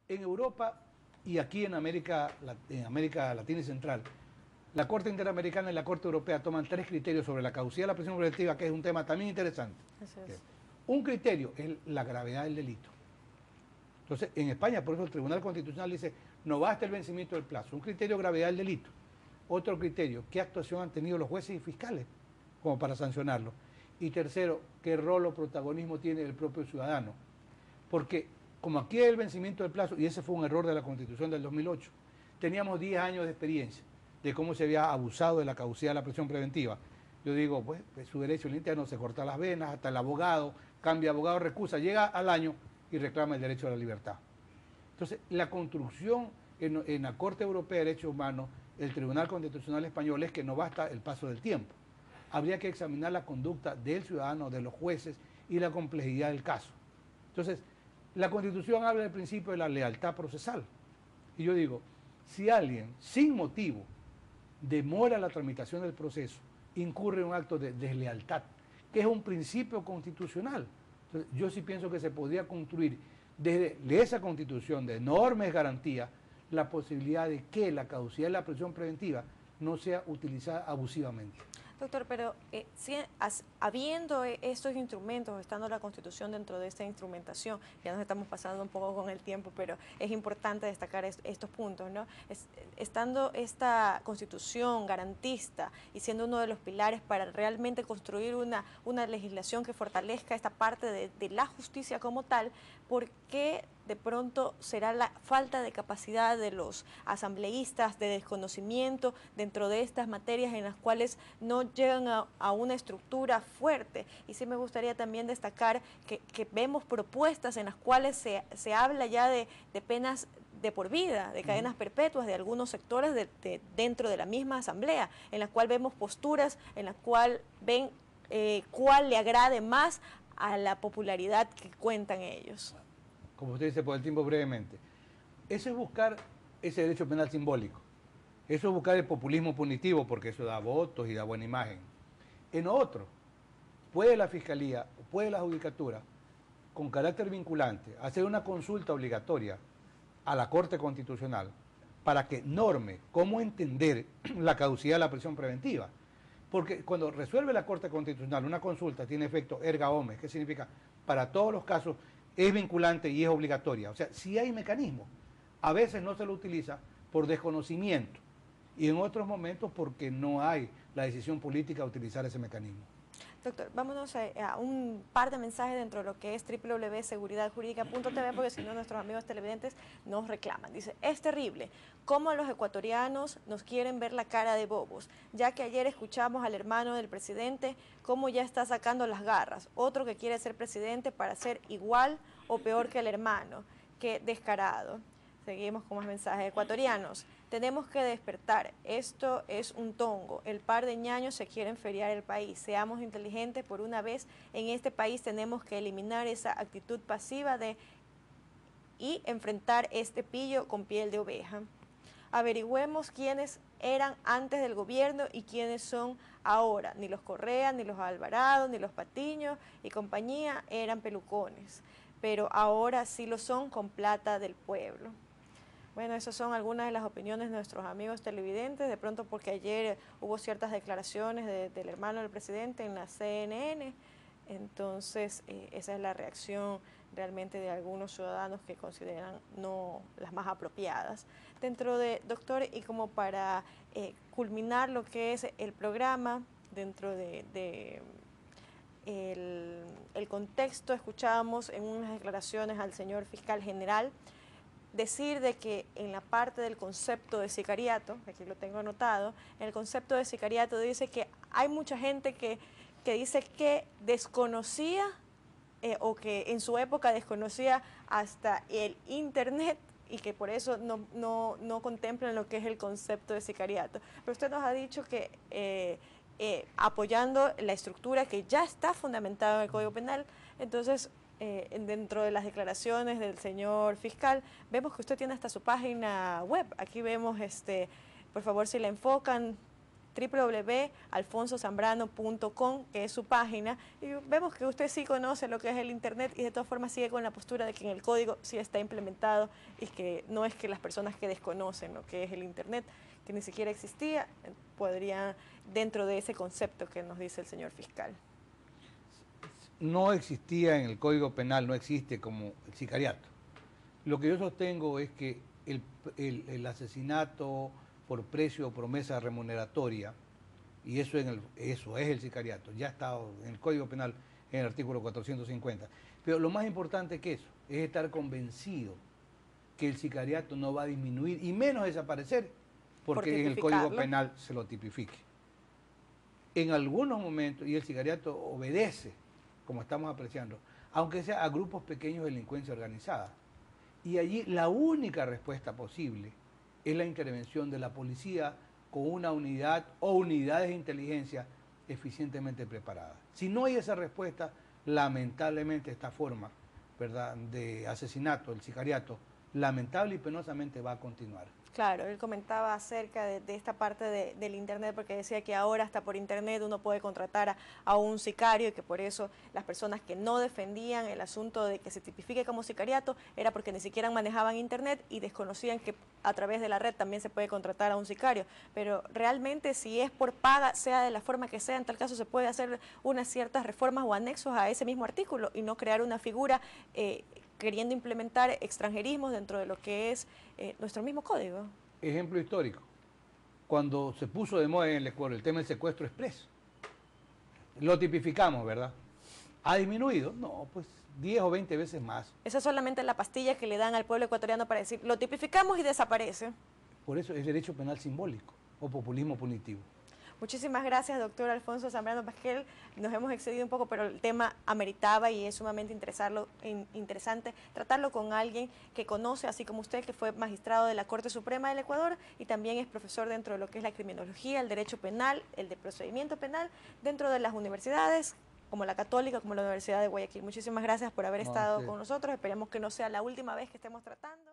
En Europa y aquí en América Latina y Central, la Corte Interamericana y la Corte Europea toman 3 criterios sobre la caducidad de la prisión preventiva, que es un tema también interesante. Así es. Un criterio es la gravedad del delito. Entonces, en España, por eso el Tribunal Constitucional dice, no basta el vencimiento del plazo. Un criterio, gravedad del delito. Otro criterio, qué actuación han tenido los jueces y fiscales como para sancionarlo. Y tercero, qué rol o protagonismo tiene el propio ciudadano. Porque como aquí hay el vencimiento del plazo, y ese fue un error de la Constitución del 2008, teníamos 10 años de experiencia de cómo se había abusado de la caducidad de la prisión preventiva. Yo digo, pues su derecho, el interno se corta las venas, hasta el abogado, cambia abogado, recusa, llega al año y reclama el derecho a la libertad. Entonces, la construcción en la Corte Europea de Derechos Humanos, el Tribunal Constitucional Español, es que no basta el paso del tiempo. Habría que examinar la conducta del ciudadano, de los jueces y la complejidad del caso. Entonces, la Constitución habla del principio de la lealtad procesal. Y yo digo, si alguien, sin motivo, demora la tramitación del proceso, incurre en un acto de deslealtad, que es un principio constitucional. Entonces, yo sí pienso que se podría construir desde esa Constitución de enormes garantías la posibilidad de que la caducidad de la prisión preventiva no sea utilizada abusivamente. Doctor, pero habiendo estos instrumentos, estando la Constitución dentro de esta instrumentación, ya nos estamos pasando un poco con el tiempo, pero es importante destacar estos puntos, ¿no? Estando esta Constitución garantista y siendo uno de los pilares para realmente construir una legislación que fortalezca esta parte de la justicia como tal, ¿por qué de pronto será la falta de capacidad de los asambleístas, de desconocimiento dentro de estas materias en las cuales no llegan a una estructura fuerte? Y sí me gustaría también destacar que vemos propuestas en las cuales se habla ya de penas de por vida, de cadenas perpetuas de algunos sectores dentro de la misma asamblea, en la cual vemos posturas, en la cual ven cuál le agrade más a la popularidad que cuentan ellos. Como usted dice, por el tiempo brevemente. Eso es buscar ese derecho penal simbólico. Eso es buscar el populismo punitivo, porque eso da votos y da buena imagen. En otro, puede la Fiscalía, puede la Judicatura, con carácter vinculante, hacer una consulta obligatoria a la Corte Constitucional para que norme cómo entender la caducidad de la prisión preventiva. Porque cuando resuelve la Corte Constitucional una consulta tiene efecto erga omnes, ¿qué significa? Para todos los casos es vinculante y es obligatoria. O sea, sí hay mecanismos. A veces no se lo utiliza por desconocimiento y en otros momentos porque no hay la decisión política de utilizar ese mecanismo. Doctor, vámonos a un par de mensajes dentro de lo que es www.seguridadjurídica.tv, porque si no nuestros amigos televidentes nos reclaman. Dice, es terrible cómo los ecuatorianos nos quieren ver la cara de bobos, ya que ayer escuchamos al hermano del presidente cómo ya está sacando las garras, otro que quiere ser presidente para ser igual o peor que el hermano, qué descarado. Seguimos con más mensajes. Ecuatorianos, tenemos que despertar. Esto es un tongo. El par de ñaños se quieren feriar el país. Seamos inteligentes por una vez. En este país tenemos que eliminar esa actitud pasiva y enfrentar este pillo con piel de oveja. Averigüemos quiénes eran antes del gobierno y quiénes son ahora. Ni los Correa, ni los Alvarado, ni los Patiño y compañía eran pelucones. Pero ahora sí lo son con plata del pueblo. Bueno, esas son algunas de las opiniones de nuestros amigos televidentes, de pronto porque ayer hubo ciertas declaraciones del hermano del presidente en la CNN, entonces esa es la reacción realmente de algunos ciudadanos que consideran no las más apropiadas. Dentro de, doctor, y como para culminar lo que es el programa, dentro de el contexto, escuchábamos en unas declaraciones al señor fiscal general decir de que en la parte del concepto de sicariato, aquí lo tengo anotado, en el concepto de sicariato dice que hay mucha gente que dice que desconocía o que en su época desconocía hasta el internet y que por eso no contemplan lo que es el concepto de sicariato. Pero usted nos ha dicho que apoyando la estructura que ya está fundamentada en el Código Penal, entonces dentro de las declaraciones del señor fiscal, vemos que usted tiene hasta su página web. Aquí vemos, por favor, si la enfocan, www.alfonsosambrano.com, que es su página, y vemos que usted sí conoce lo que es el Internet y de todas formas sigue con la postura de que en el código sí está implementado y que no es que las personas que desconocen lo que es el Internet, que ni siquiera existía, podrían dentro de ese concepto que nos dice el señor fiscal. No existía en el Código Penal, no existe como el sicariato. Lo que yo sostengo es que el asesinato por precio o promesa remuneratoria, y eso es el sicariato, ya está en el Código Penal en el artículo 450. Pero lo más importante que eso es estar convencido que el sicariato no va a disminuir y menos desaparecer porque en el Código Penal se lo tipifique. En algunos momentos, y el sicariato obedece, como estamos apreciando, aunque sea a grupos pequeños de delincuencia organizada. Y allí la única respuesta posible es la intervención de la policía con una unidad o unidades de inteligencia eficientemente preparadas. Si no hay esa respuesta, lamentablemente esta forma, ¿verdad?, de asesinato, el sicariato, lamentable y penosamente va a continuar. Claro, él comentaba acerca de esta parte del Internet, porque decía que ahora hasta por Internet uno puede contratar a un sicario y que por eso las personas que no defendían el asunto de que se tipifique como sicariato era porque ni siquiera manejaban Internet y desconocían que a través de la red también se puede contratar a un sicario. Pero realmente si es por paga, sea de la forma que sea, en tal caso se puede hacer unas ciertas reformas o anexos a ese mismo artículo y no crear una figura queriendo implementar extranjerismos dentro de lo que es nuestro mismo código. Ejemplo histórico, cuando se puso de moda en el Ecuador el tema del secuestro expreso, lo tipificamos, ¿verdad? ¿Ha disminuido? No, pues 10 o 20 veces más. Esa es solamente la pastilla que le dan al pueblo ecuatoriano para decir, lo tipificamos y desaparece. Por eso es derecho penal simbólico o populismo punitivo. Muchísimas gracias, doctor Alfonso Zambrano Pasquel. Nos hemos excedido un poco, pero el tema ameritaba y es sumamente interesante tratarlo con alguien que conoce, así como usted, que fue magistrado de la Corte Suprema del Ecuador y también es profesor dentro de lo que es la criminología, el derecho penal, el de procedimiento penal, dentro de las universidades, como la Católica, como la Universidad de Guayaquil. Muchísimas gracias por haber estado con nosotros. Esperemos que no sea la última vez que estemos tratando.